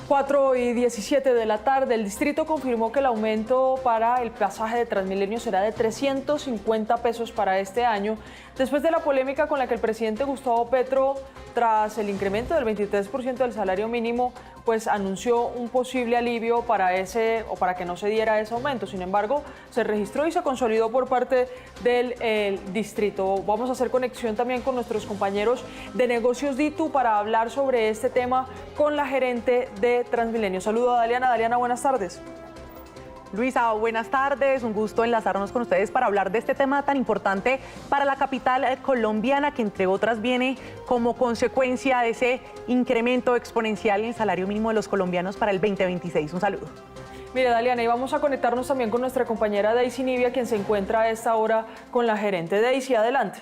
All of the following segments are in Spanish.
4:17 de la tarde, el distrito confirmó que el aumento para el pasaje de Transmilenio será de 350 pesos para este año, después de la polémica con la que el presidente Gustavo Petro, tras el incremento del 23% del salario mínimo, pues anunció un posible alivio para que no se diera ese aumento. Sin embargo, se registró y se consolidó por parte del distrito. Vamos a hacer conexión también con nuestros compañeros de Negocios DITU para hablar sobre este tema con la gerente de Transmilenio. Saludo a Daliana. Daliana, buenas tardes. Luisa, buenas tardes. Un gusto enlazarnos con ustedes para hablar de este tema tan importante para la capital colombiana, que entre otras viene como consecuencia de ese incremento exponencial en el salario mínimo de los colombianos para el 2026. Un saludo. Mire, Daliana, y vamos a conectarnos también con nuestra compañera Daisy Nivia, quien se encuentra a esta hora con la gerente. Daisy, adelante.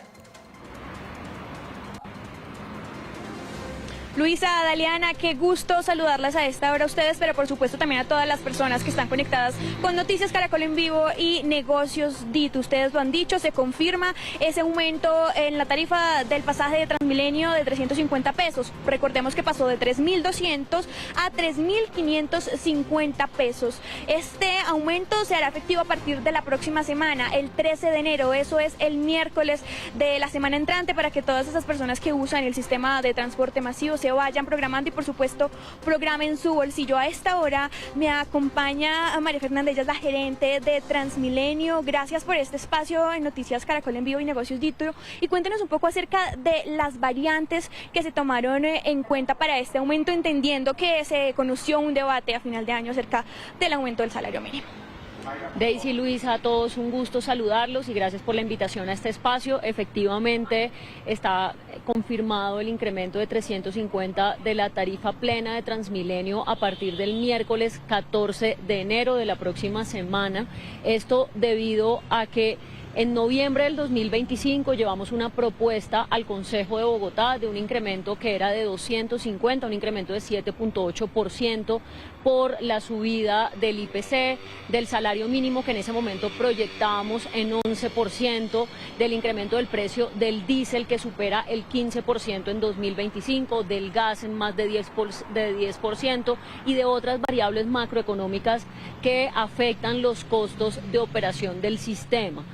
Luisa, Daliana, qué gusto saludarlas a esta hora a ustedes, pero por supuesto también a todas las personas que están conectadas con Noticias Caracol en Vivo y Negocios DITU. Ustedes lo han dicho, se confirma ese aumento en la tarifa del pasaje de Transmilenio de 350 pesos. Recordemos que pasó de 3.200 a 3.550 pesos. Este aumento se hará efectivo a partir de la próxima semana, el 13 de enero. Eso es el miércoles de la semana entrante, para que todas esas personas que usan el sistema de transporte masivo se vayan programando y por supuesto programen su bolsillo. A esta hora me acompaña María Fernanda, ella es la gerente de Transmilenio. Gracias por este espacio en Noticias Caracol en Vivo y Negocios DITU, y cuéntenos un poco acerca de las variantes que se tomaron en cuenta para este aumento, entendiendo que se conoció un debate a final de año acerca del aumento del salario mínimo. Daisy, Luisa, a todos un gusto saludarlos y gracias por la invitación a este espacio. Efectivamente está confirmado el incremento de 350 de la tarifa plena de Transmilenio a partir del miércoles 14 de enero de la próxima semana. Esto debido a que en noviembre del 2025 llevamos una propuesta al Consejo de Bogotá de un incremento que era de 250, un incremento de 7.8% por la subida del IPC, del salario mínimo que en ese momento proyectábamos en 11%, del incremento del precio del diésel que supera el 15% en 2025, del gas en más de 10% y de otras variables macroeconómicas que afectan los costos de operación del sistema.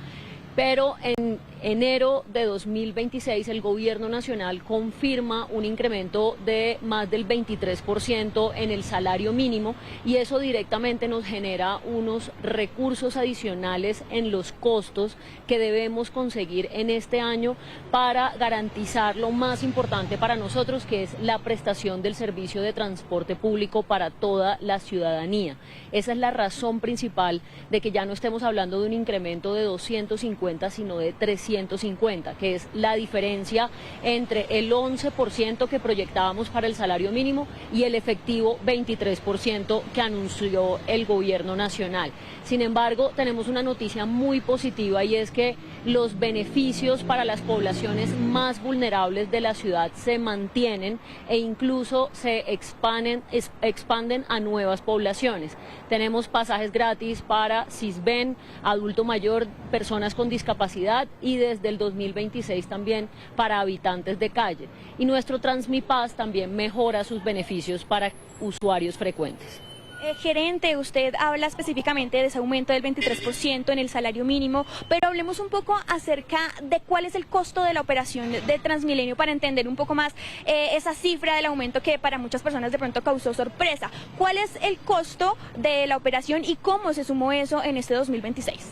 Pero en enero de 2026 el gobierno nacional confirma un incremento de más del 23% en el salario mínimo, y eso directamente nos genera unos recursos adicionales en los costos que debemos conseguir en este año para garantizar lo más importante para nosotros, que es la prestación del servicio de transporte público para toda la ciudadanía. Esa es la razón principal de que ya no estemos hablando de un incremento de 250, sino de 350, que es la diferencia entre el 11% que proyectábamos para el salario mínimo y el efectivo 23% que anunció el gobierno nacional. Sin embargo, tenemos una noticia muy positiva, y es que los beneficios para las poblaciones más vulnerables de la ciudad se mantienen e incluso se expanden a nuevas poblaciones. Tenemos pasajes gratis para Sisbén, adulto mayor, personas con discapacidad, y desde el 2026 también para habitantes de calle. Y nuestro Transmipaz también mejora sus beneficios para usuarios frecuentes. Gerente, usted habla específicamente de ese aumento del 23% en el salario mínimo, pero hablemos un poco acerca de cuál es el costo de la operación de Transmilenio para entender un poco más esa cifra del aumento que para muchas personas de pronto causó sorpresa. ¿Cuál es el costo de la operación y cómo se sumó eso en este 2026?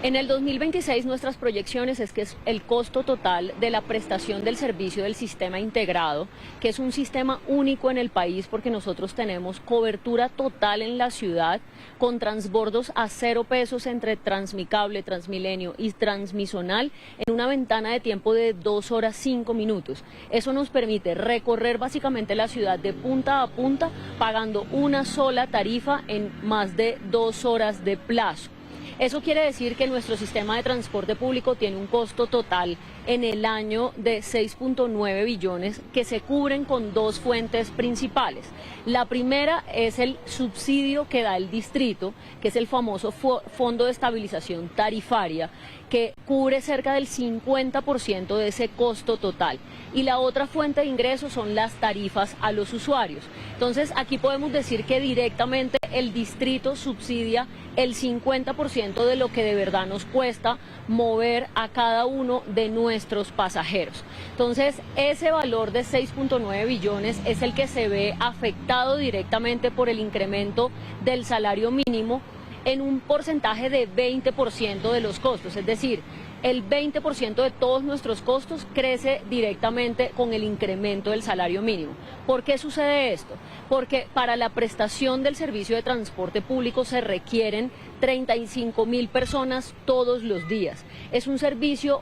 En el 2026 nuestras proyecciones es que es el costo total de la prestación del servicio del sistema integrado, que es un sistema único en el país porque nosotros tenemos cobertura total en la ciudad con transbordos a 0 pesos entre Transmicable, Transmilenio y Transmisonal en una ventana de tiempo de 2 horas 5 minutos. Eso nos permite recorrer básicamente la ciudad de punta a punta pagando una sola tarifa en más de 2 horas de plazo. Eso quiere decir que nuestro sistema de transporte público tiene un costo total en el año de 6.9 billones que se cubren con dos fuentes principales. La primera es el subsidio que da el distrito, que es el famoso Fondo de Estabilización Tarifaria, que cubre cerca del 50% de ese costo total. Y la otra fuente de ingresos son las tarifas a los usuarios. Entonces, aquí podemos decir que directamente el distrito subsidia el 50% de lo que de verdad nos cuesta mover a cada uno de nuestros pasajeros. Entonces, ese valor de 6.9 billones es el que se ve afectado directamente por el incremento del salario mínimo en un porcentaje de 20% de los costos, es decir, el 20% de todos nuestros costos crece directamente con el incremento del salario mínimo. ¿Por qué sucede esto? Porque para la prestación del servicio de transporte público se requieren 35.000 personas todos los días. Es un servicio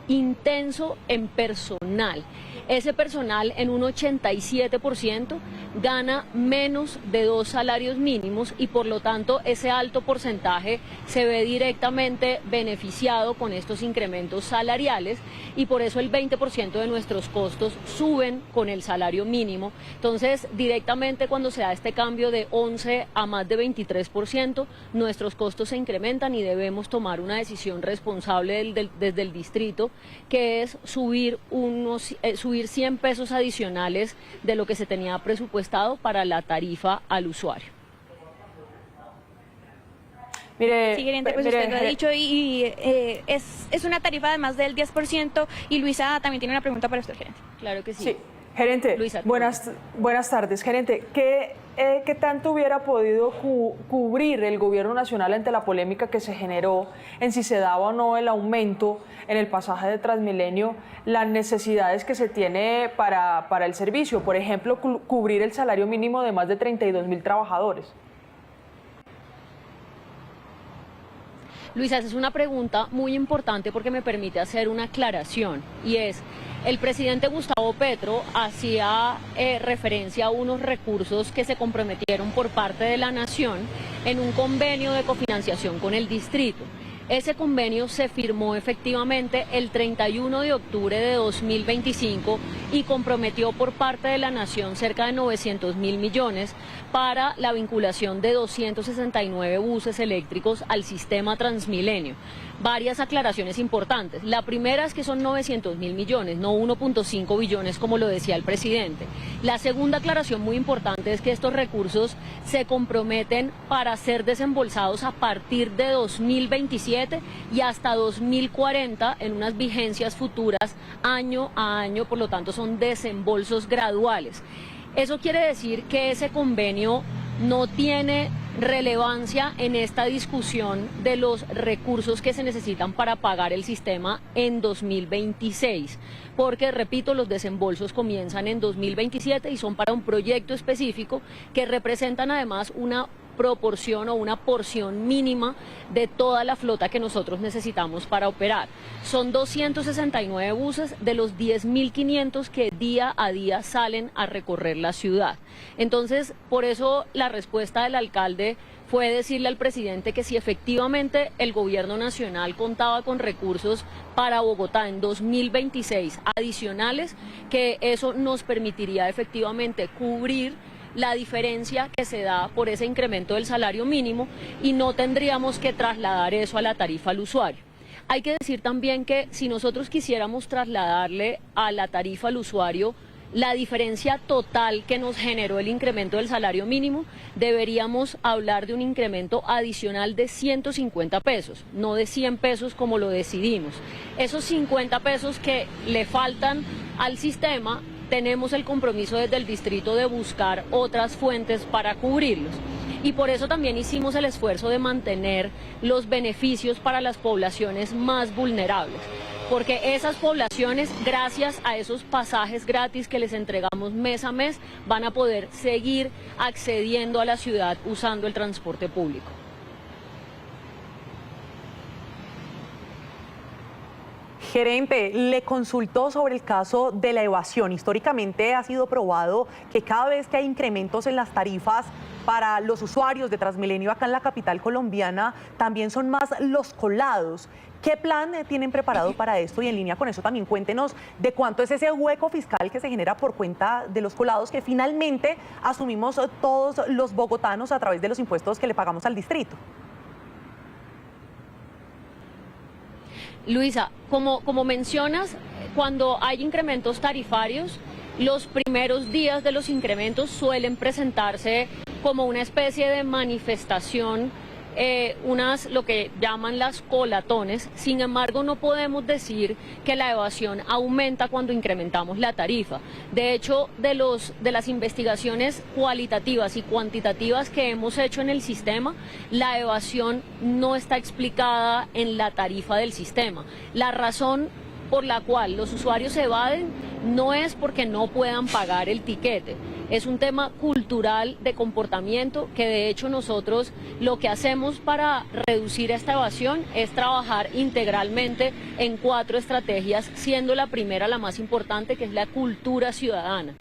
intenso en personal. Ese personal en un 87% gana menos de 2 salarios mínimos y por lo tanto ese alto porcentaje se ve directamente beneficiado con estos incrementos salariales y por eso el 20% de nuestros costos suben con el salario mínimo. Entonces directamente cuando se da este cambio de 11 a más de 23%, nuestros costos se incrementan y debemos tomar una decisión responsable desde el distrito, que es subir 100 pesos adicionales de lo que se tenía presupuestado para la tarifa al usuario. Mire, Sí, gerente, pues usted lo ha dicho y es una tarifa de más del 10% y Luisa también tiene una pregunta para usted, gerente. Claro que sí. Sí, gerente, Luisa, buenas tardes. Gerente, ¿qué tanto hubiera podido cubrir el gobierno nacional ante la polémica que se generó en si se daba o no el aumento en el pasaje de Transmilenio, las necesidades que se tiene para el servicio? Por ejemplo, cubrir el salario mínimo de más de 32.000 trabajadores. Luisa, esa es una pregunta muy importante porque me permite hacer una aclaración y es, el presidente Gustavo Petro hacía referencia a unos recursos que se comprometieron por parte de la Nación en un convenio de cofinanciación con el distrito. Ese convenio se firmó efectivamente el 31 de octubre de 2025 y comprometió por parte de la Nación cerca de 900.000 millones para la vinculación de 269 buses eléctricos al sistema Transmilenio. Varias aclaraciones importantes. La primera es que son 900.000 millones, no 1.5 billones como lo decía el presidente. La segunda aclaración muy importante es que estos recursos se comprometen para ser desembolsados a partir de 2027 y hasta 2040 en unas vigencias futuras año a año, por lo tanto son desembolsos graduales. Eso quiere decir que ese convenio no tiene relevancia en esta discusión de los recursos que se necesitan para pagar el sistema en 2026, porque, repito, los desembolsos comienzan en 2027 y son para un proyecto específico que representan además una proporción o una porción mínima de toda la flota que nosotros necesitamos para operar. Son 269 buses de los 10.500 que día a día salen a recorrer la ciudad. Entonces, por eso la respuesta del alcalde fue decirle al presidente que si efectivamente el gobierno nacional contaba con recursos para Bogotá en 2026 adicionales, que eso nos permitiría efectivamente cubrir la diferencia que se da por ese incremento del salario mínimo y no tendríamos que trasladar eso a la tarifa al usuario. Hay que decir también que si nosotros quisiéramos trasladarle a la tarifa al usuario la diferencia total que nos generó el incremento del salario mínimo, deberíamos hablar de un incremento adicional de 150 pesos, no de 100 pesos como lo decidimos. Esos 50 pesos que le faltan al sistema, tenemos el compromiso desde el distrito de buscar otras fuentes para cubrirlos. Y por eso también hicimos el esfuerzo de mantener los beneficios para las poblaciones más vulnerables. Porque esas poblaciones, gracias a esos pasajes gratis que les entregamos mes a mes, van a poder seguir accediendo a la ciudad usando el transporte público. Gerente, le consultó sobre el caso de la evasión. Históricamente ha sido probado que cada vez que hay incrementos en las tarifas para los usuarios de Transmilenio acá en la capital colombiana, también son más los colados. ¿Qué plan tienen preparado para esto? Y en línea con eso también cuéntenos de cuánto es ese hueco fiscal que se genera por cuenta de los colados que finalmente asumimos todos los bogotanos a través de los impuestos que le pagamos al distrito. Luisa, como mencionas, cuando hay incrementos tarifarios, los primeros días de los incrementos suelen presentarse como una especie de manifestación, lo que llaman las colatones. Sin embargo, no podemos decir que la evasión aumenta cuando incrementamos la tarifa. De hecho, de las investigaciones cualitativas y cuantitativas que hemos hecho en el sistema, la evasión no está explicada en la tarifa del sistema. La razón por la cual los usuarios se evaden no es porque no puedan pagar el tiquete. Es un tema cultural de comportamiento que de hecho nosotros lo que hacemos para reducir esta evasión es trabajar integralmente en 4 estrategias, siendo la primera la más importante, que es la cultura ciudadana.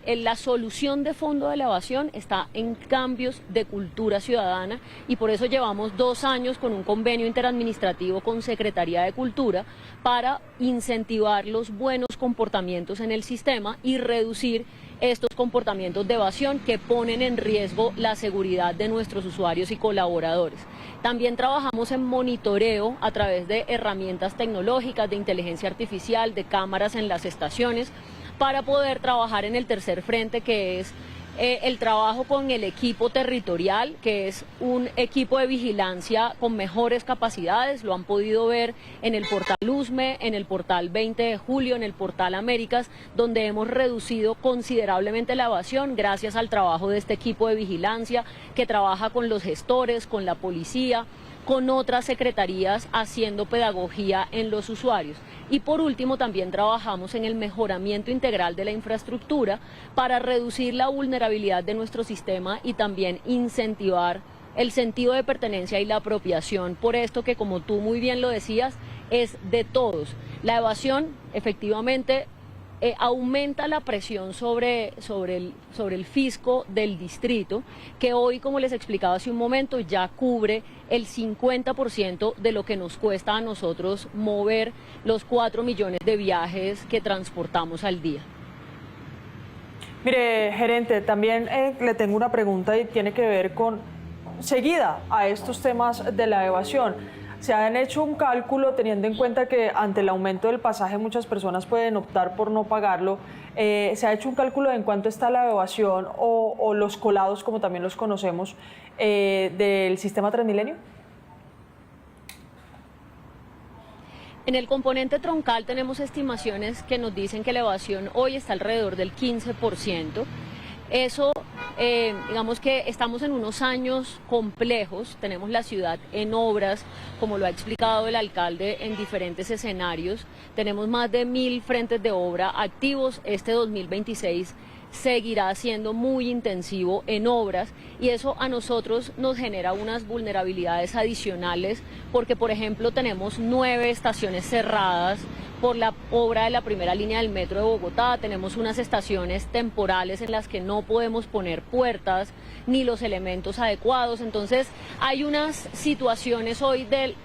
La solución de fondo de la evasión está en cambios de cultura ciudadana y por eso llevamos 2 años con un convenio interadministrativo con Secretaría de Cultura para incentivar los buenos comportamientos en el sistema y reducir estos comportamientos de evasión que ponen en riesgo la seguridad de nuestros usuarios y colaboradores. También trabajamos en monitoreo a través de herramientas tecnológicas, de inteligencia artificial, de cámaras en las estaciones, para poder trabajar en el tercer frente, que es el trabajo con el equipo territorial, que es un equipo de vigilancia con mejores capacidades. Lo han podido ver en el portal USME, en el portal 20 de julio, en el portal Américas, donde hemos reducido considerablemente la evasión gracias al trabajo de este equipo de vigilancia que trabaja con los gestores, con la policía, con otras secretarías haciendo pedagogía en los usuarios. Y por último, también trabajamos en el mejoramiento integral de la infraestructura para reducir la vulnerabilidad de nuestro sistema y también incentivar el sentido de pertenencia y la apropiación por esto que, como tú muy bien lo decías, es de todos. La evasión efectivamente aumenta la presión sobre el fisco del distrito, que hoy, como les explicaba hace un momento, ya cubre el 50% de lo que nos cuesta a nosotros mover los 4 millones de viajes que transportamos al día. Mire, gerente, también le tengo una pregunta y tiene que ver con, seguida a estos temas de la evasión. ¿Se han hecho un cálculo teniendo en cuenta que ante el aumento del pasaje muchas personas pueden optar por no pagarlo? ¿Se ha hecho un cálculo de en cuánto está la evasión o los colados, como también los conocemos, del sistema Transmilenio? En el componente troncal tenemos estimaciones que nos dicen que la evasión hoy está alrededor del 15%. Eso, digamos que estamos en unos años complejos, tenemos la ciudad en obras, como lo ha explicado el alcalde en diferentes escenarios, tenemos más de 1000 frentes de obra activos. Este 2026 seguirá siendo muy intensivo en obras y eso a nosotros nos genera unas vulnerabilidades adicionales porque, por ejemplo, tenemos 9 estaciones cerradas por la obra de la primera línea del metro de Bogotá, tenemos unas estaciones temporales en las que no podemos poner puertas ni los elementos adecuados. Entonces hay unas situaciones hoy del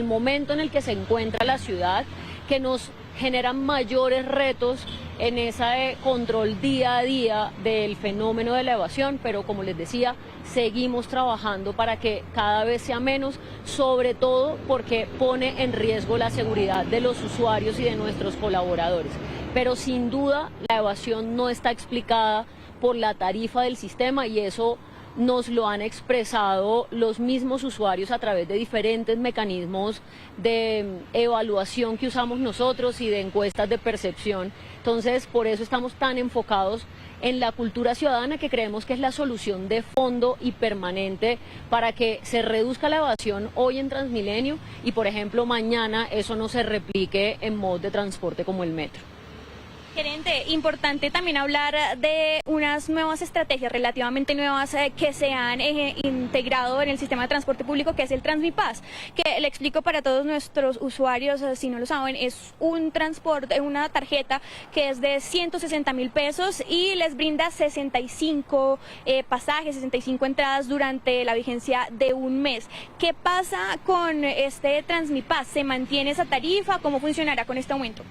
momento en el que se encuentra la ciudad que nos generan mayores retos en ese control día a día del fenómeno de la evasión, pero como les decía, seguimos trabajando para que cada vez sea menos, sobre todo porque pone en riesgo la seguridad de los usuarios y de nuestros colaboradores. Pero sin duda la evasión no está explicada por la tarifa del sistema y eso nos lo han expresado los mismos usuarios a través de diferentes mecanismos de evaluación que usamos nosotros y de encuestas de percepción. Entonces, por eso estamos tan enfocados en la cultura ciudadana, que creemos que es la solución de fondo y permanente para que se reduzca la evasión hoy en Transmilenio y, por ejemplo, mañana eso no se replique en modos de transporte como el metro. Gerente, importante también hablar de unas nuevas estrategias relativamente nuevas que se han integrado en el sistema de transporte público, que es el TransmiPass, que le explico para todos nuestros usuarios, si no lo saben, es un transporte, una tarjeta que es de 160.000 pesos y les brinda 65 pasajes, 65 entradas durante la vigencia de un mes. ¿Qué pasa con este TransmiPass? ¿Se mantiene esa tarifa? ¿Cómo funcionará con este aumento?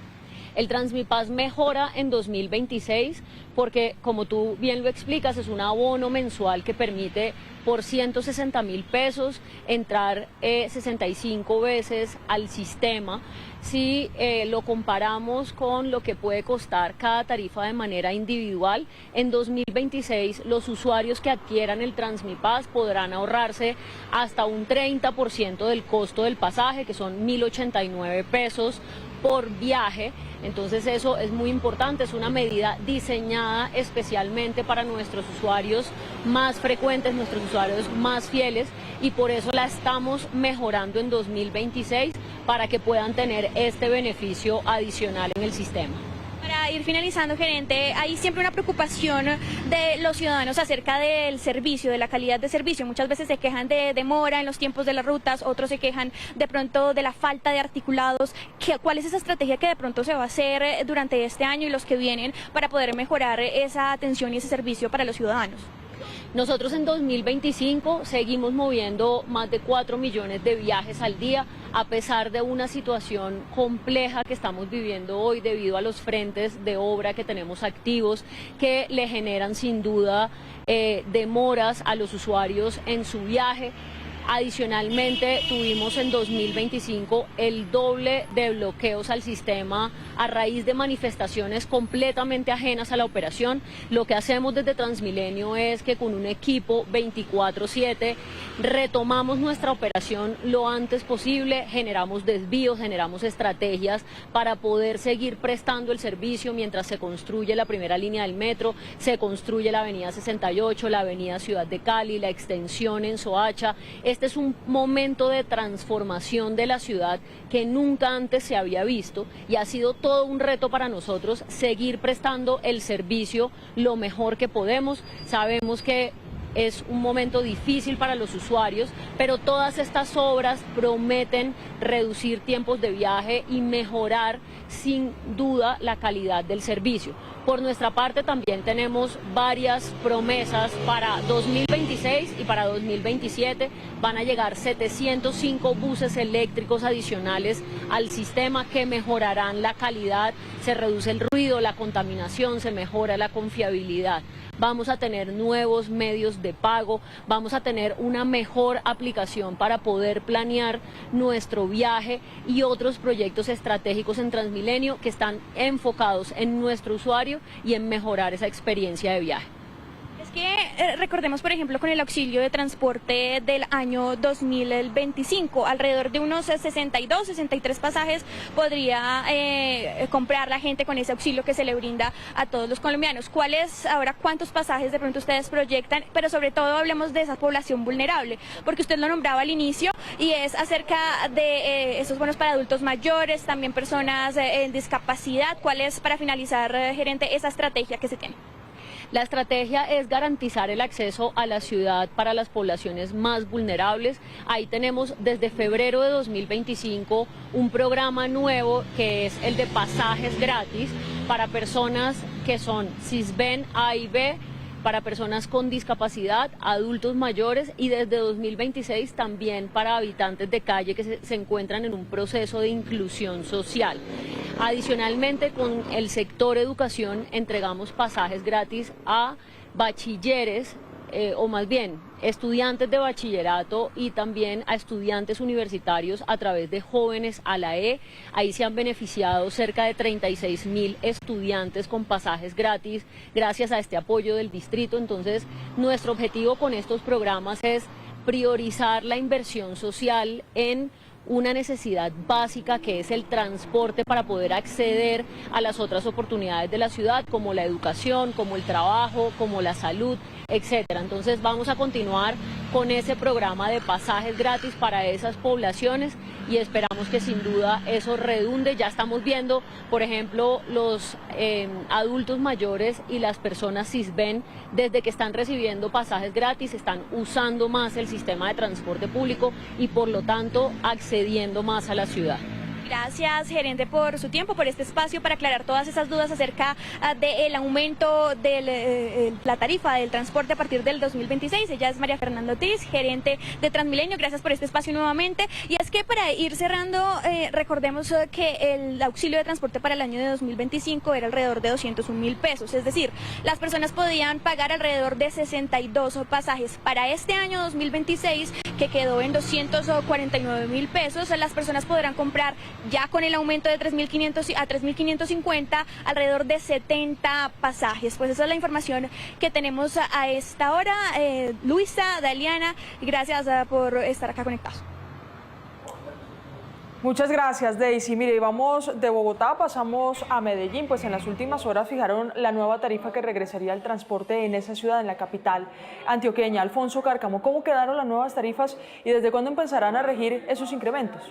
El TransmiPass mejora en 2026 porque, como tú bien lo explicas, es un abono mensual que permite por 160.000 pesos entrar 65 veces al sistema. Si lo comparamos con lo que puede costar cada tarifa de manera individual, en 2026 los usuarios que adquieran el TransmiPass podrán ahorrarse hasta un 30% del costo del pasaje, que son 1.089 pesos por viaje. Entonces eso es muy importante, es una medida diseñada especialmente para nuestros usuarios más frecuentes, nuestros usuarios más fieles, y por eso la estamos mejorando en 2026 para que puedan tener este beneficio adicional en el sistema. Para ir finalizando, gerente, hay siempre una preocupación de los ciudadanos acerca del servicio, de la calidad de servicio. Muchas veces se quejan de demora en los tiempos de las rutas, otros se quejan de pronto de la falta de articulados. ¿Cuál es esa estrategia que de pronto se va a hacer durante este año y los que vienen para poder mejorar esa atención y ese servicio para los ciudadanos? Nosotros en 2025 seguimos moviendo más de 4 millones de viajes al día, a pesar de una situación compleja que estamos viviendo hoy debido a los frentes de obra que tenemos activos, que le generan sin duda demoras a los usuarios en su viaje. Adicionalmente, tuvimos en 2025 el doble de bloqueos al sistema a raíz de manifestaciones completamente ajenas a la operación. Lo que hacemos desde Transmilenio es que con un equipo 24/7 retomamos nuestra operación lo antes posible, generamos desvíos, generamos estrategias para poder seguir prestando el servicio mientras se construye la primera línea del metro, se construye la avenida 68, la avenida Ciudad de Cali, la extensión en Soacha. Este es un momento de transformación de la ciudad que nunca antes se había visto y ha sido todo un reto para nosotros seguir prestando el servicio lo mejor que podemos. Sabemos que es un momento difícil para los usuarios, pero todas estas obras prometen reducir tiempos de viaje y mejorar sin duda la calidad del servicio. Por nuestra parte también tenemos varias promesas para 2026 y para 2027. Van a llegar 705 buses eléctricos adicionales al sistema que mejorarán la calidad, se reduce el ruido, la contaminación, se mejora la confiabilidad. Vamos a tener nuevos medios de pago, vamos a tener una mejor aplicación para poder planear nuestro viaje y otros proyectos estratégicos en Transmilenio que están enfocados en nuestro usuario y en mejorar esa experiencia de viaje. Es que recordemos, por ejemplo, con el auxilio de transporte del año 2025, alrededor de unos 62, 63 pasajes podría comprar la gente con ese auxilio que se le brinda a todos los colombianos. ¿Cuántos pasajes de pronto ustedes proyectan? Pero sobre todo hablemos de esa población vulnerable, porque usted lo nombraba al inicio y es acerca de esos bonos para adultos mayores, también personas en discapacidad. ¿Cuál es, para finalizar, gerente, esa estrategia que se tiene? La estrategia es garantizar el acceso a la ciudad para las poblaciones más vulnerables. Ahí tenemos desde febrero de 2025 un programa nuevo que es el de pasajes gratis para personas que son Sisbén A y B, para personas con discapacidad, adultos mayores y desde 2026 también para habitantes de calle que se encuentran en un proceso de inclusión social. Adicionalmente, con el sector educación entregamos pasajes gratis a bachilleres, o más bien estudiantes de bachillerato y también a estudiantes universitarios a través de Jóvenes a la E. Ahí se han beneficiado cerca de 36.000 estudiantes con pasajes gratis gracias a este apoyo del distrito. Entonces, nuestro objetivo con estos programas es priorizar la inversión social en una necesidad básica que es el transporte para poder acceder a las otras oportunidades de la ciudad, como la educación, como el trabajo, como la salud, etcétera. Entonces vamos a continuar con ese programa de pasajes gratis para esas poblaciones y esperamos que sin duda eso redunde. Ya estamos viendo, por ejemplo, los adultos mayores y las personas cisben, desde que están recibiendo pasajes gratis, están usando más el sistema de transporte público y por lo tanto accediendo más a la ciudad. Gracias, gerente, por su tiempo, por este espacio para aclarar todas esas dudas acerca del aumento de la tarifa del transporte a partir del 2026. Ella es María Fernanda Ortiz, gerente de Transmilenio. Gracias por este espacio nuevamente. Y es que para ir cerrando, recordemos que el auxilio de transporte para el año de 2025 era alrededor de 201.000 pesos. Es decir, las personas podían pagar alrededor de 62 pasajes. Para este año 2026, que quedó en 249.000 pesos, las personas podrán comprar ya con el aumento de 3.500 a 3.550 alrededor de 70 pasajes. Pues esa es la información que tenemos a esta hora. Luisa, Daliana, gracias por estar acá conectados. Muchas gracias, Daisy. Mire, vamos de Bogotá, pasamos a Medellín, pues en las últimas horas fijaron la nueva tarifa que regresaría al transporte en esa ciudad, en la capital antioqueña. Alfonso Cárcamo, ¿cómo quedaron las nuevas tarifas y desde cuándo empezarán a regir esos incrementos?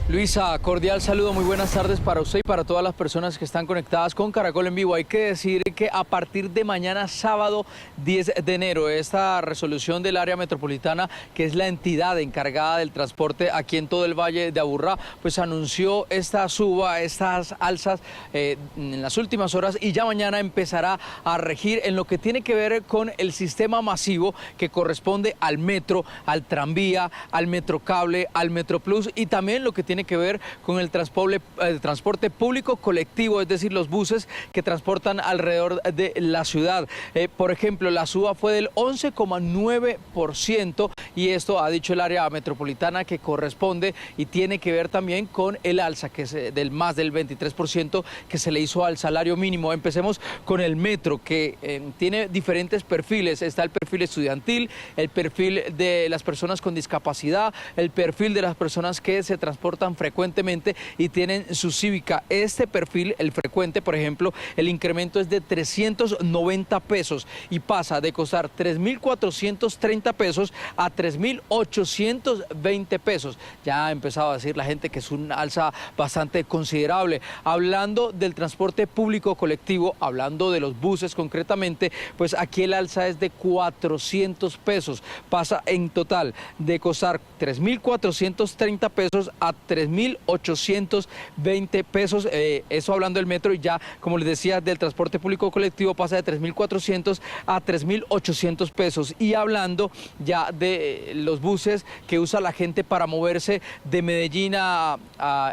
Luisa, cordial saludo, muy buenas tardes para usted y para todas las personas que están conectadas con Caracol en Vivo. Hay que decir que a partir de mañana, sábado 10 de enero, esta resolución del área metropolitana, que es la entidad encargada del transporte aquí en todo el Valle de Aburrá, pues anunció esta suba, estas alzas en las últimas horas y ya mañana empezará a regir en lo que tiene que ver con el sistema masivo que corresponde al metro, al tranvía, al metrocable, al Metroplus y también lo que tiene que ver con el transporte público colectivo, es decir, los buses que transportan alrededor de la ciudad. Por ejemplo, la suba fue del 11,9% y esto ha dicho el área metropolitana que corresponde y tiene que ver también con el alza, que es del más del 23% que se le hizo al salario mínimo. Empecemos con el metro, que tiene diferentes perfiles. Está el perfil estudiantil, el perfil de las personas con discapacidad, el perfil de las personas que se transportan frecuentemente y tienen su cívica. Este perfil, el frecuente, por ejemplo, el incremento es de 390 pesos y pasa de costar 3.430 pesos a 3.820 pesos. Ya ha empezado a decir la gente que es un alza bastante considerable. Hablando del transporte público colectivo, hablando de los buses concretamente, pues aquí el alza es de 400 pesos. Pasa en total de costar 3.430 pesos a 3.820 pesos, eso hablando del metro, y ya, como les decía, del transporte público colectivo pasa de 3.400 a 3.800 pesos. Y hablando ya de los buses que usa la gente para moverse de Medellín a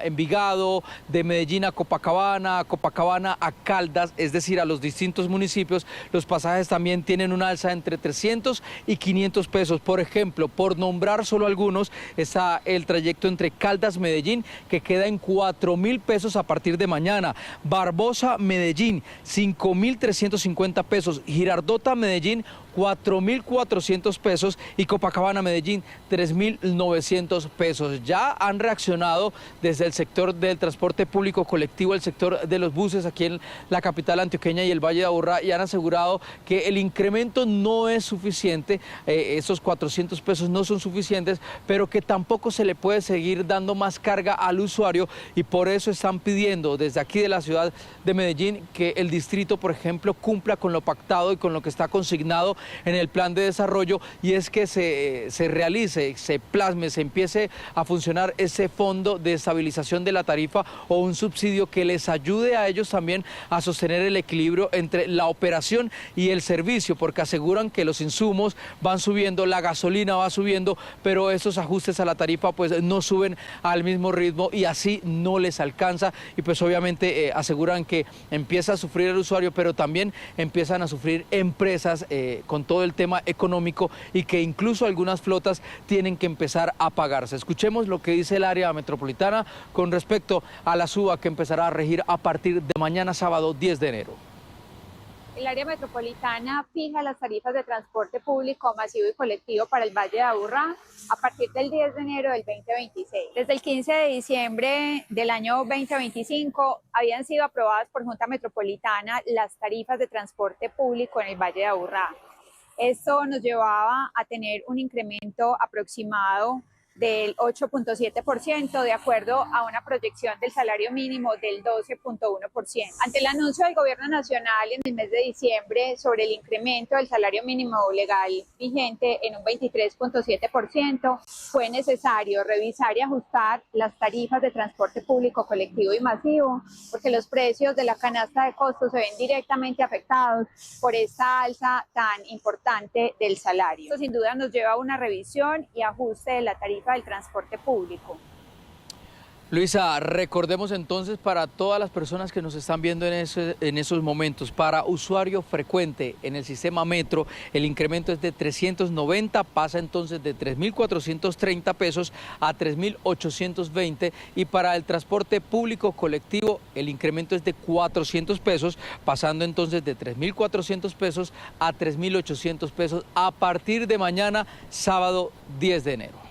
Envigado, de Medellín a Copacabana a Caldas, es decir, a los distintos municipios, los pasajes también tienen una alza entre 300 y 500 pesos. Por ejemplo, por nombrar solo algunos, está el trayecto entre Caldas, Medellín, que queda en 4.000 pesos a partir de mañana. Barbosa, Medellín, 5.350 pesos. Girardota, Medellín, 4.400 pesos y Copacabana, Medellín, 3.900 pesos. Ya han reaccionado desde el sector del transporte público colectivo, el sector de los buses aquí en la capital antioqueña y el Valle de Aburrá, y han asegurado que el incremento no es suficiente, esos 400 pesos no son suficientes, pero que tampoco se le puede seguir dando más carga al usuario y por eso están pidiendo desde aquí de la ciudad de Medellín que el distrito, por ejemplo, cumpla con lo pactado y con lo que está consignado en el plan de desarrollo, y es que se realice, se plasme, se empiece a funcionar ese fondo de estabilización de la tarifa o un subsidio que les ayude a ellos también a sostener el equilibrio entre la operación y el servicio, porque aseguran que los insumos van subiendo, la gasolina va subiendo, pero esos ajustes a la tarifa pues no suben al mismo ritmo y así no les alcanza, y pues obviamente aseguran que empieza a sufrir el usuario, pero también empiezan a sufrir empresas con todo el tema económico y que incluso algunas flotas tienen que empezar a pagarse. Escuchemos lo que dice el área metropolitana con respecto a la suba que empezará a regir a partir de mañana sábado 10 de enero. El área metropolitana fija las tarifas de transporte público masivo y colectivo para el Valle de Aburrá a partir del 10 de enero del 2026. Desde el 15 de diciembre del año 2025 habían sido aprobadas por Junta Metropolitana las tarifas de transporte público en el Valle de Aburrá. Esto nos llevaba a tener un incremento aproximado del 8.7%, de acuerdo a una proyección del salario mínimo del 12.1%. Ante el anuncio del Gobierno Nacional en el mes de diciembre sobre el incremento del salario mínimo legal vigente en un 23.7%, fue necesario revisar y ajustar las tarifas de transporte público colectivo y masivo, porque los precios de la canasta de costos se ven directamente afectados por esta alza tan importante del salario. Esto sin duda nos lleva a una revisión y ajuste de la tarifa del transporte público. Luisa, recordemos entonces para todas las personas que nos están viendo en esos momentos, para usuario frecuente en el sistema Metro, el incremento es de 390, pasa entonces de 3.430 pesos a 3.820, y para el transporte público colectivo el incremento es de 400 pesos, pasando entonces de 3.400 pesos a 3.800 pesos a partir de mañana, sábado 10 de enero.